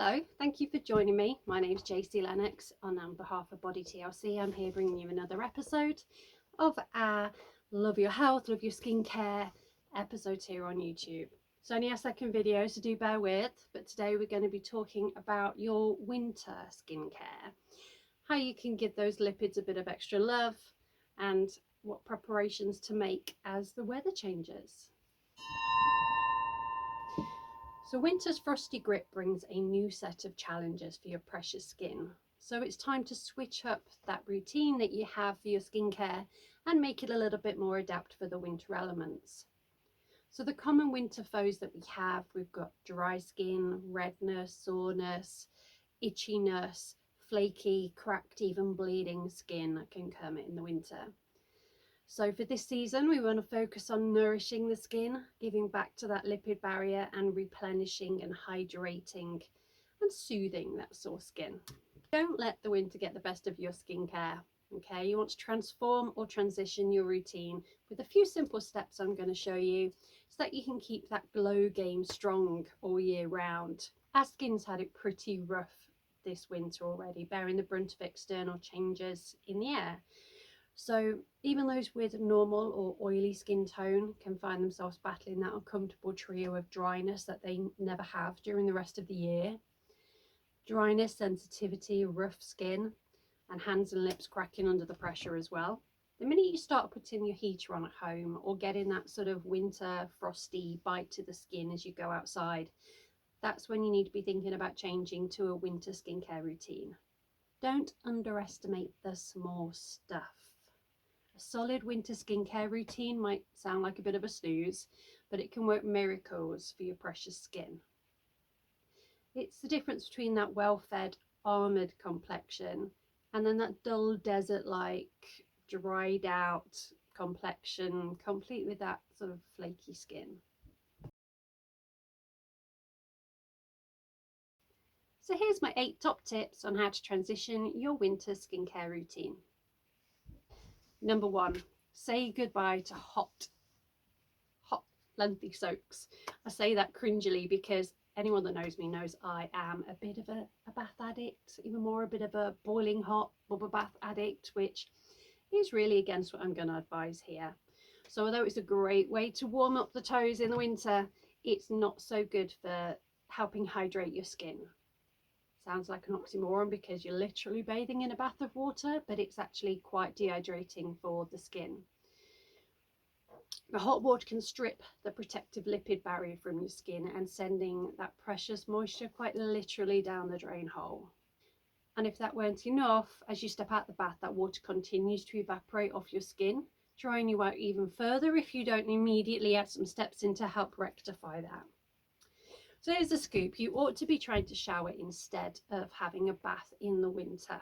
Hello, thank you for joining me. My name's Jaycee Lennox, and on behalf of Body TLC, I'm here bringing you another episode of our Love Your Health, Love Your Skincare episodes here on YouTube. It's only our second video, so do bear with, but today we're going to be talking about your winter skincare, how you can give those lipids a bit of extra love, and what preparations to make as the weather changes. So winter's frosty grip brings a new set of challenges for your precious skin. So it's time to switch up that routine that you have for your skincare and make it a little bit more adapt for the winter elements. So the common winter foes that we have, we've got dry skin, redness, soreness, itchiness, flaky, cracked, even bleeding skin that can come in the winter. So for this season, we want to focus on nourishing the skin, giving back to that lipid barrier and replenishing and hydrating and soothing that sore skin. Don't let the winter get the best of your skincare, okay? You want to transform or transition your routine with a few simple steps I'm going to show you so that you can keep that glow game strong all year round. Our skin's had it pretty rough this winter already, bearing the brunt of external changes in the air. So even those with normal or oily skin tone can find themselves battling that uncomfortable trio of dryness that they never have during the rest of the year. Dryness, sensitivity, rough skin, and hands and lips cracking under the pressure as well. The minute you start putting your heater on at home or getting that sort of winter frosty bite to the skin as you go outside, that's when you need to be thinking about changing to a winter skincare routine. Don't underestimate the small stuff. A solid winter skincare routine might sound like a bit of a snooze, but it can work miracles for your precious skin. It's the difference between that well-fed, armoured complexion and then that dull desert-like, dried out complexion, complete with that sort of flaky skin. So here's my 8 top tips on how to transition your winter skincare routine. Number 1, say goodbye to hot, lengthy soaks. I say that cringily because anyone that knows me knows I am a bit of a bath addict, even more a bit of a boiling hot bubble bath addict, which is really against what I'm going to advise here. So although it's a great way to warm up the toes in the winter, it's not so good for helping hydrate your skin. Sounds like an oxymoron because you're literally bathing in a bath of water, but it's actually quite dehydrating for the skin. The hot water can strip the protective lipid barrier from your skin and sending that precious moisture quite literally down the drain hole. And if that weren't enough, as you step out the bath, that water continues to evaporate off your skin, drying you out even further if you don't immediately add some steps in to help rectify that. So here's the scoop. You ought to be trying to shower instead of having a bath in the winter.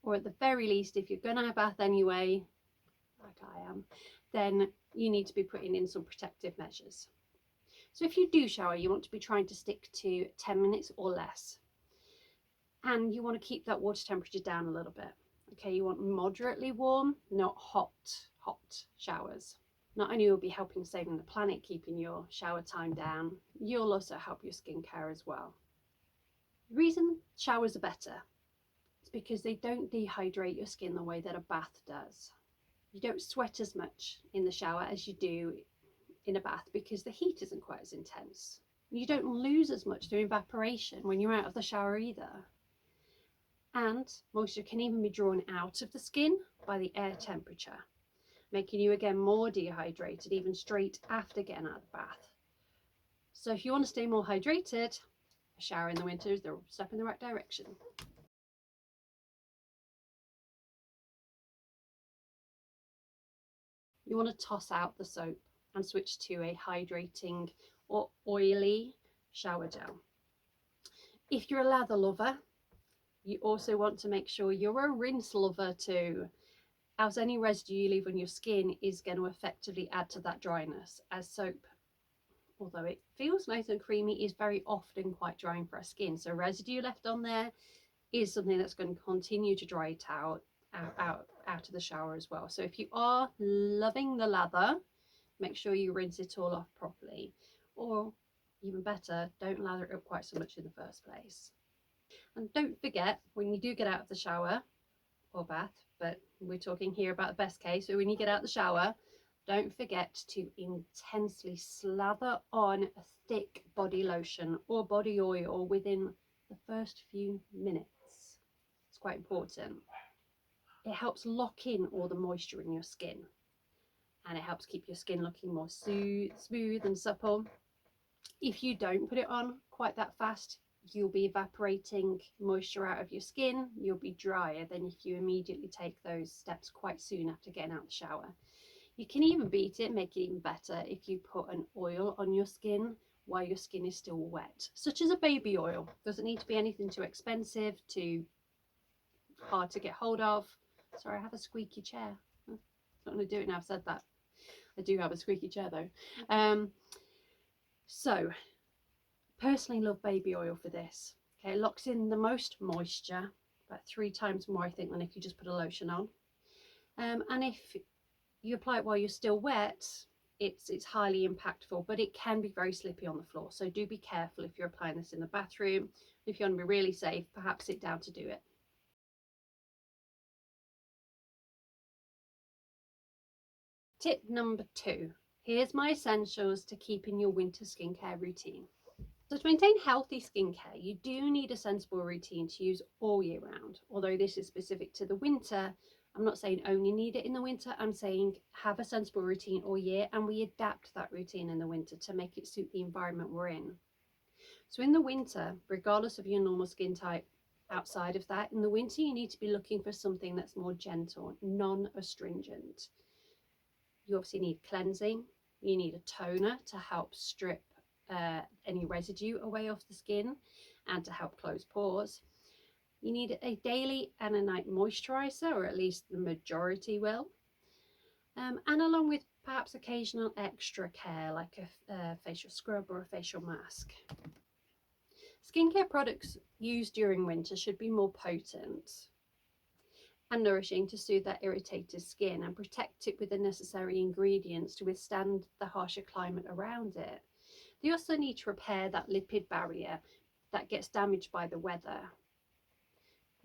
Or at the very least, if you're going to have a bath anyway, like I am, then you need to be putting in some protective measures. So if you do shower, you want to be trying to stick to 10 minutes or less. And you want to keep that water temperature down a little bit. Okay, you want moderately warm, not hot showers. Not only will be helping saving the planet, keeping your shower time down, you'll also help your skincare as well. The reason showers are better is because they don't dehydrate your skin the way that a bath does. You don't sweat as much in the shower as you do in a bath because the heat isn't quite as intense. You don't lose as much through evaporation when you're out of the shower either. And moisture can even be drawn out of the skin by the air temperature, making you again more dehydrated even straight after getting out of the bath. So if you want to stay more hydrated, a shower in the winter is the step in the right direction. You want to toss out the soap and switch to a hydrating or oily shower gel. If you're a lather lover, you also want to make sure you're a rinse lover too, as any residue you leave on your skin is going to effectively add to that dryness, as soap, although it feels nice and creamy, is very often quite drying for our skin. So residue left on there is something that's going to continue to dry it out of the shower as well. So if you are loving the lather, make sure you rinse it all off properly. Or even better, don't lather it up quite so much in the first place. And don't forget, when you do get out of the shower or bath, but we're talking here about the best case, so when you get out of the shower, don't forget to intensely slather on a thick body lotion or body oil within the first few minutes. It's quite important. It helps lock in all the moisture in your skin, and it helps keep your skin looking more smooth and supple. If you don't put it on quite that fast, you'll be evaporating moisture out of your skin. You'll be drier than if you immediately take those steps quite soon after getting out of the shower. You can even beat it, make it even better, if you put an oil on your skin while your skin is still wet, such as a baby oil. Doesn't need to be anything too expensive, too hard to get hold of. Sorry, I have a squeaky chair. I'm not going to do it now I've said that. I do have a squeaky chair though. So, personally love baby oil for this. Okay, it locks in the most moisture, about 3 times more I think than if you just put a lotion on. And if you apply it while you're still wet, it's highly impactful, but it can be very slippy on the floor. So do be careful if you're applying this in the bathroom. If you want to be really safe, perhaps sit down to do it. Tip number 2. Here's my essentials to keep in your winter skincare routine. So to maintain healthy skincare, you do need a sensible routine to use all year round. Although this is specific to the winter, I'm not saying only need it in the winter. I'm saying have a sensible routine all year, and we adapt that routine in the winter to make it suit the environment we're in. So in the winter, regardless of your normal skin type, outside of that, in the winter you need to be looking for something that's more gentle, non-astringent. You obviously need cleansing. You need a toner to help strip any residue away off the skin and to help close pores. You need a daily and a night moisturizer, or at least the majority will. And along with perhaps occasional extra care like a facial scrub or a facial mask. Skincare products used during winter should be more potent and nourishing to soothe that irritated skin and protect it with the necessary ingredients to withstand the harsher climate around it. They also need to repair that lipid barrier that gets damaged by the weather.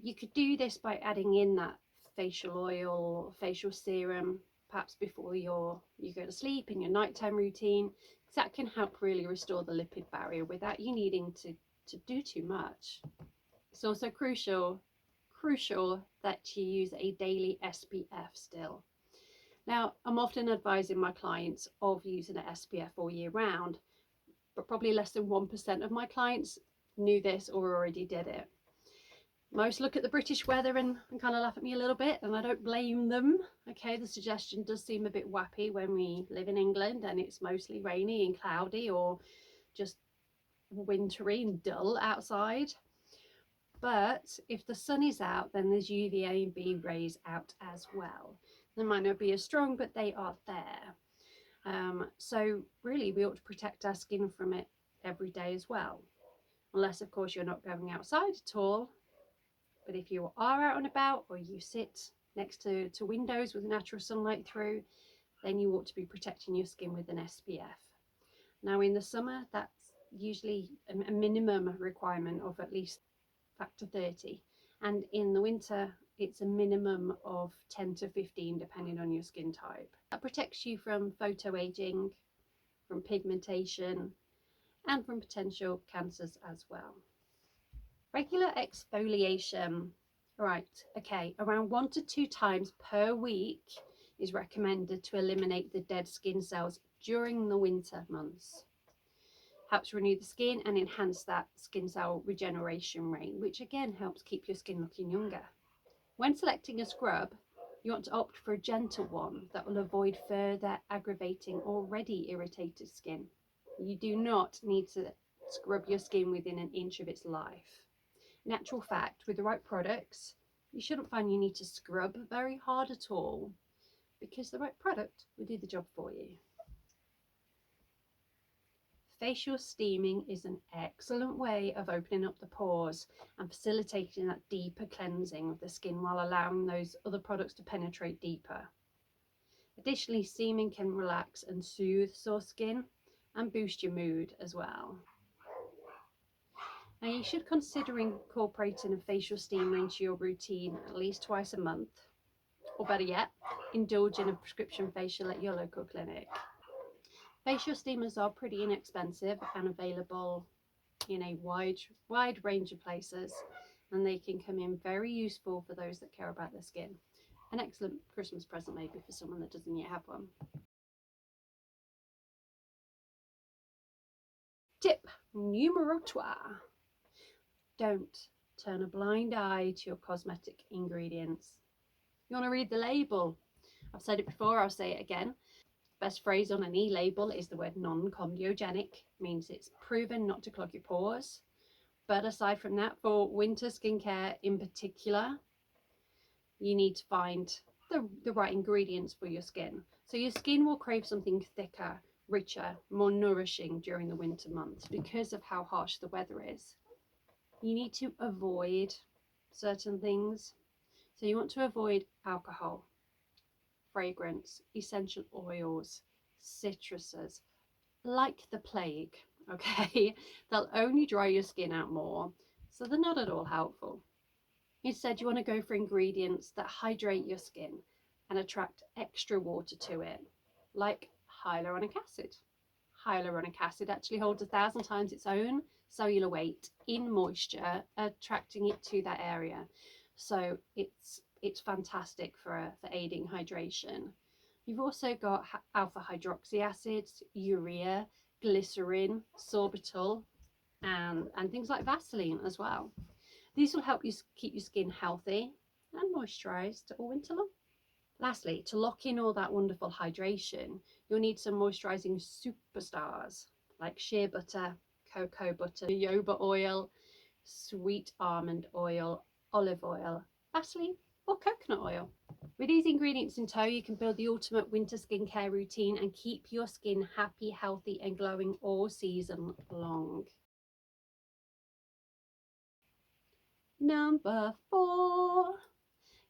You could do this by adding in that facial oil, facial serum, perhaps before you go to sleep in your nighttime routine, because that can help really restore the lipid barrier without you needing to do too much. It's also crucial that you use a daily SPF still. Now, I'm often advising my clients of using an SPF all year round, but probably less than 1% of my clients knew this or already did it. Most look at the British weather and kind of laugh at me a little bit, and I don't blame them. Okay, the suggestion does seem a bit wappy when we live in England and it's mostly rainy and cloudy or just wintry and dull outside. But if the sun is out, then there's UVA and B rays out as well. They might not be as strong, but they are there. So really we ought to protect our skin from it every day as well. Unless of course you're not going outside at all. But if you are out and about, or you sit next to windows with natural sunlight through, then you ought to be protecting your skin with an SPF. Now in the summer, that's usually a minimum requirement of at least factor 30. And in the winter, it's a minimum of 10 to 15 depending on your skin type. That protects you from photoaging, from pigmentation, and from potential cancers as well. Regular exfoliation. Right, okay, around 1 to 2 times per week is recommended to eliminate the dead skin cells during the winter months. Helps renew the skin and enhance that skin cell regeneration rate, which again helps keep your skin looking younger. When selecting a scrub, you want to opt for a gentle one that will avoid further aggravating already irritated skin. You do not need to scrub your skin within an inch of its life. In actual fact, with the right products, you shouldn't find you need to scrub very hard at all, because the right product will do the job for you. Facial steaming is an excellent way of opening up the pores and facilitating that deeper cleansing of the skin while allowing those other products to penetrate deeper. Additionally, steaming can relax and soothe sore skin, and boost your mood as well. Now, you should consider incorporating a facial steamer into your routine at least twice a month, or better yet, indulge in a prescription facial at your local clinic. Facial steamers are pretty inexpensive and available in a wide range of places, and they can come in very useful for those that care about their skin. An excellent Christmas present maybe for someone that doesn't yet have one. Tip numero 12. Don't turn a blind eye to your cosmetic ingredients. You want to read the label. I've said it before, I'll say it again. Best phrase on an e-label is the word non-comedogenic, means it's proven not to clog your pores. But aside from that, for winter skincare in particular, you need to find the right ingredients for your skin. So your skin will crave something thicker, richer, more nourishing during the winter months because of how harsh the weather is. You need to avoid certain things. So you want to avoid alcohol, fragrance, essential oils, citruses, like the plague, okay? They'll only dry your skin out more, so they're not at all helpful. Instead, you want to go for ingredients that hydrate your skin and attract extra water to it, like hyaluronic acid. Hyaluronic acid actually holds 1,000 times its own cellular weight in moisture, attracting it to that area. So it's fantastic for aiding hydration. You've also got alpha hydroxy acids, urea, glycerin, sorbitol, and things like Vaseline as well. These will help you keep your skin healthy and moisturised all winter long. Lastly, to lock in all that wonderful hydration, you'll need some moisturising superstars like shea butter, cocoa butter, jojoba oil, sweet almond oil, olive oil, Vaseline, or coconut oil. With these ingredients in tow, you can build the ultimate winter skincare routine and keep your skin happy, healthy, and glowing all season long. Number 4.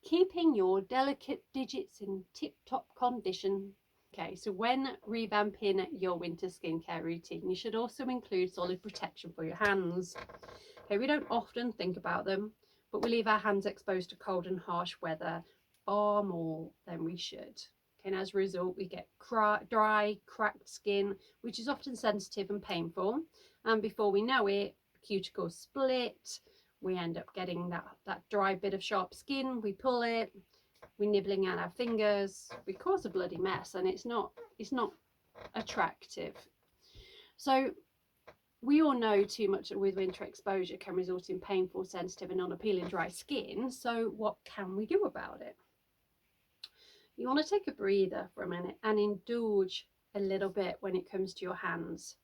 Keeping your delicate digits in tip-top condition. Okay, so when revamping your winter skincare routine, you should also include solid protection for your hands. Okay, we don't often think about them, but we leave our hands exposed to cold and harsh weather far more than we should. Okay, and as a result, we get dry, cracked skin, which is often sensitive and painful. And before we know it, cuticles split. We end up getting that dry bit of sharp skin. We pull it. We're nibbling at our fingers. We cause a bloody mess, and it's not attractive. So we all know too much with winter exposure can result in painful, sensitive, and unappealing dry skin. So what can we do about it? You want to take a breather for a minute and indulge a little bit when it comes to your hands.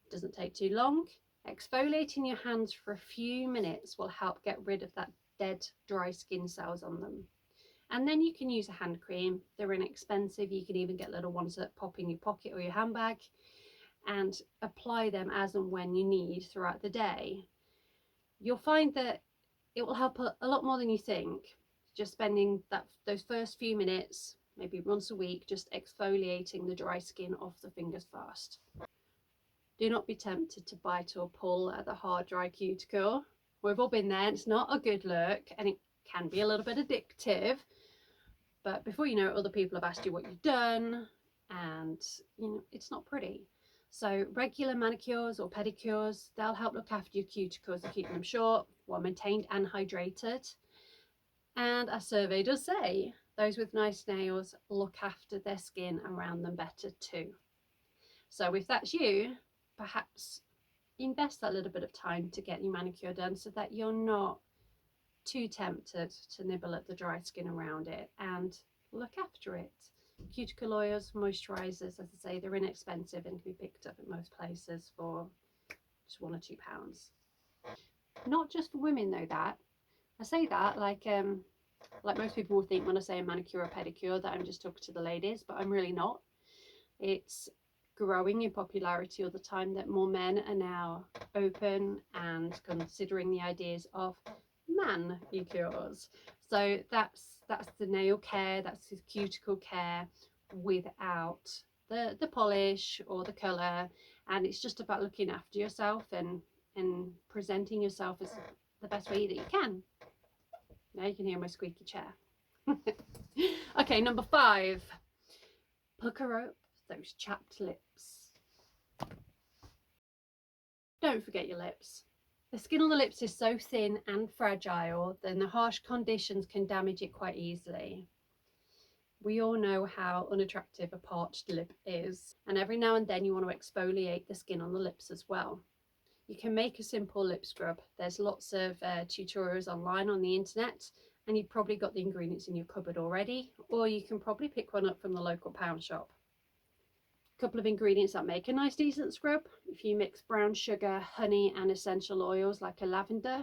It doesn't take too long. Exfoliating your hands for a few minutes will help get rid of that dead, dry skin cells on them. And then you can use a hand cream. They're inexpensive. You can even get little ones that pop in your pocket or your handbag, and apply them as and when you need throughout the day. You'll find that it will help a lot more than you think. Just spending those first few minutes, maybe once a week, just exfoliating the dry skin off the fingers first. Do not be tempted to bite or pull at the hard, dry cuticle. We've all been there. It's not a good look, and it can be a little bit addictive. But before you know it, other people have asked you what you've done, and it's not pretty. So regular manicures or pedicures, they'll help look after your cuticles and keep them short, well maintained and hydrated. And a survey does say those with nice nails look after their skin around them better too. So if that's you, perhaps invest that little bit of time to get your manicure done so that you're not too tempted to nibble at the dry skin around it, and look after it. Cuticle oils, moisturizers, as I say, they're inexpensive and can be picked up at most places for just £1 or £2. Not just for women though, that. I say that like most people will think when I say a manicure or pedicure that I'm just talking to the ladies, but I'm really not. It's growing in popularity all the time that more men are now open and considering the ideas of manicures. So that's the nail care, that's the cuticle care without the polish or the colour, and it's just about looking after yourself and presenting yourself as the best way that you can. Now you can hear my squeaky chair. Okay, number 5. Pucker up those chapped lips. Don't forget your lips. The skin on the lips is so thin and fragile, then the harsh conditions can damage it quite easily. We all know how unattractive a parched lip is, and every now and then you want to exfoliate the skin on the lips as well. You can make a simple lip scrub. There's lots of tutorials online on the internet, and you've probably got the ingredients in your cupboard already, or you can probably pick one up from the local pound shop. A couple of ingredients that make a nice decent scrub: if you mix brown sugar, honey and essential oils like a lavender,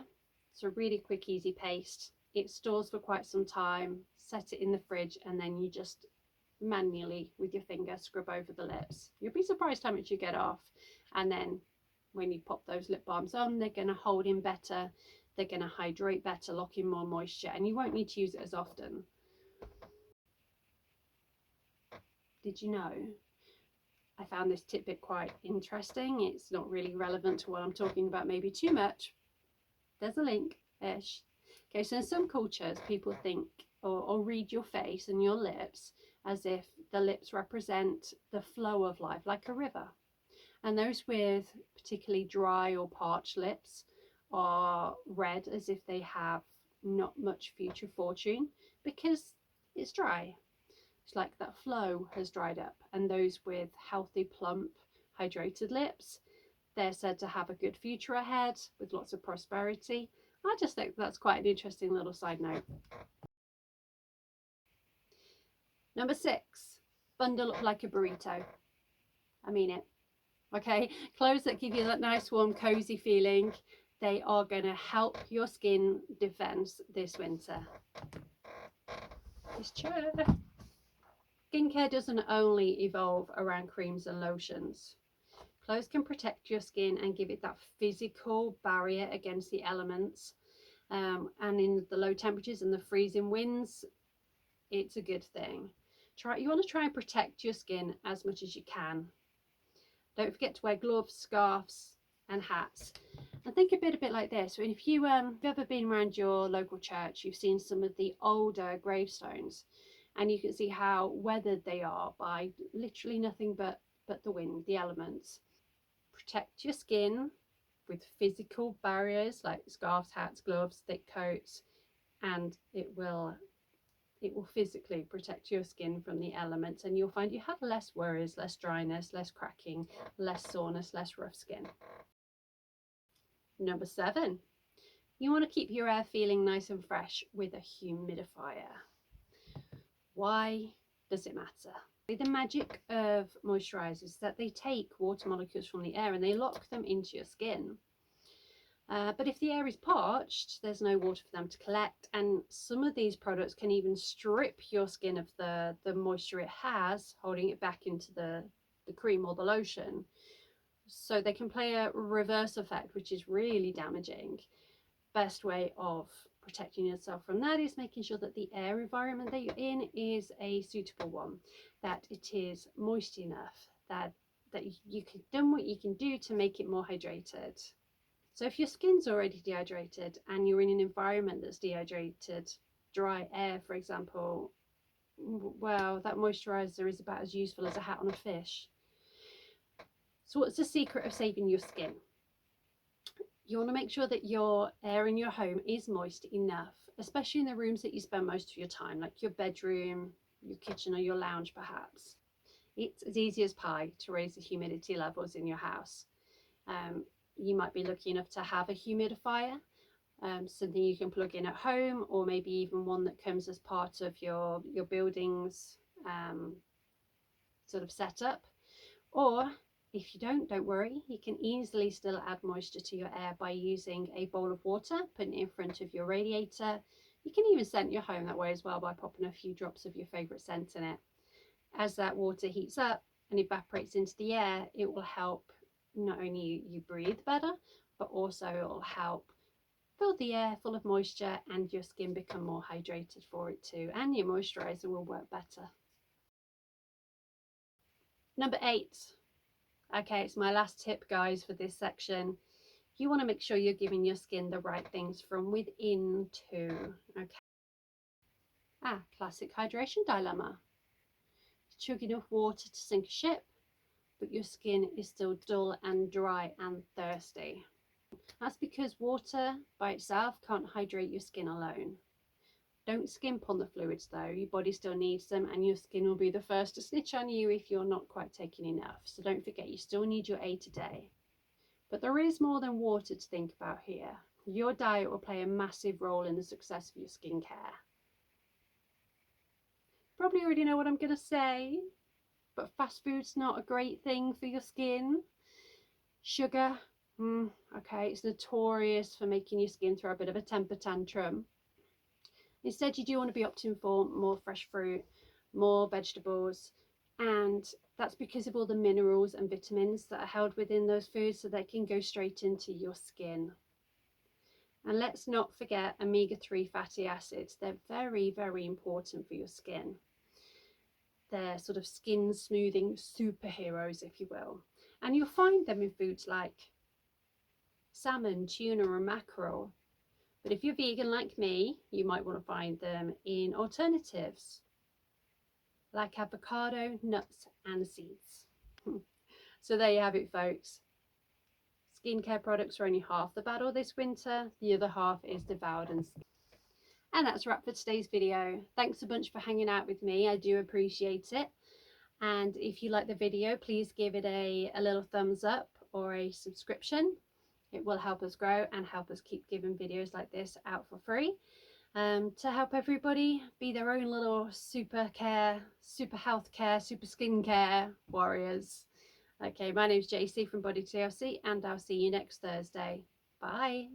it's a really quick easy paste. It stores for quite some time. Set it in the fridge and then you just manually with your finger scrub over the lips. You'll be surprised how much you get off, and then when you pop those lip balms on, they're going to hold in better, they're going to hydrate better, lock in more moisture, and you won't need to use it as often. Did you know? I found this tidbit quite interesting. It's not really relevant to what I'm talking about maybe too much. There's a link-ish. Okay, so in some cultures, people think or read your face and your lips as if the lips represent the flow of life, like a river. And those with particularly dry or parched lips are read as if they have not much future fortune because it's dry. It's like that flow has dried up. And those with healthy, plump, hydrated lips, they're said to have a good future ahead with lots of prosperity. I just think that's quite an interesting little side note. Number 6, bundle up like a burrito. I mean it. Okay, clothes that give you that nice warm cozy feeling, they are going to help your skin defense this winter. This chair. Skincare doesn't only evolve around creams and lotions. Clothes can protect your skin and give it that physical barrier against the elements. And in the low temperatures and the freezing winds, it's a good thing. You want to try and protect your skin as much as you can. Don't forget to wear gloves, scarves and hats. And think a bit like this. If you've ever been around your local church, you've seen some of the older gravestones, and you can see how weathered they are by literally nothing but the wind, the elements. Protect your skin with physical barriers like scarves, hats, gloves, thick coats, and it will physically protect your skin from the elements, and you'll find you have less worries, less dryness, less cracking, less soreness, less rough skin. Number 7, you want to keep your air feeling nice and fresh with a humidifier. Why does it matter? The magic of moisturizers is that they take water molecules from the air and they lock them into your skin. But if the air is parched, there's no water for them to collect, and some of these products can even strip your skin of the moisture it has, holding it back into the cream or the lotion. So they can play a reverse effect, which is really damaging. Best way of protecting yourself from that is making sure that the air environment that you're in is a suitable one, that it is moist enough, that you can done what you can do to make it more hydrated. So if your skin's already dehydrated and you're in an environment that's dehydrated, dry air for example, well, that moisturizer is about as useful as a hat on a fish. So what's the secret of saving your skin? You want to make sure that your air in your home is moist enough, especially in the rooms that you spend most of your time, like your bedroom, your kitchen or your lounge perhaps. It's as easy as pie to raise the humidity levels in your house. You might be lucky enough to have a humidifier, something you can plug in at home, or maybe even one that comes as part of your building's sort of setup. Or if you don't worry, you can easily still add moisture to your air by using a bowl of water, putting it in front of your radiator. You can even scent your home that way as well by popping a few drops of your favourite scent in it. As that water heats up and evaporates into the air, it will help not only you breathe better, but also it will help fill the air full of moisture and your skin become more hydrated for it too, and your moisturizer will work better. Number 8. Okay, it's my last tip, guys, for this section. You want to make sure you're giving your skin the right things from within too. Okay. Classic hydration dilemma. Chug enough water to sink a ship, but your skin is still dull and dry and thirsty. That's because water by itself can't hydrate your skin alone. Don't skimp on the fluids though, your body still needs them, and your skin will be the first to snitch on you if you're not quite taking enough. So don't forget, you still need your 8 a day. But there is more than water to think about here. Your diet will play a massive role in the success of your skincare. Probably already know what I'm going to say, but fast food's not a great thing for your skin. Sugar, okay, it's notorious for making your skin throw a bit of a temper tantrum. Instead, you do want to be opting for more fresh fruit, more vegetables, and that's because of all the minerals and vitamins that are held within those foods, so they can go straight into your skin. And let's not forget omega-3 fatty acids. They're very, very important for your skin. They're sort of skin smoothing superheroes, if you will. And you'll find them in foods like salmon, tuna, and mackerel. But if you're vegan like me, you might want to find them in alternatives like avocado, nuts, and seeds. So there you have it, folks. Skincare products are only half the battle this winter. The other half is devoured and skinned. And that's a wrap for today's video. Thanks a bunch for hanging out with me. I do appreciate it. And if you like the video, please give it a little thumbs up or a subscription. It will help us grow and help us keep giving videos like this out for free. To help everybody be their own little super health care, super skincare warriors. Okay, my name's Jaycee from Body TLC, and I'll see you next Thursday. Bye.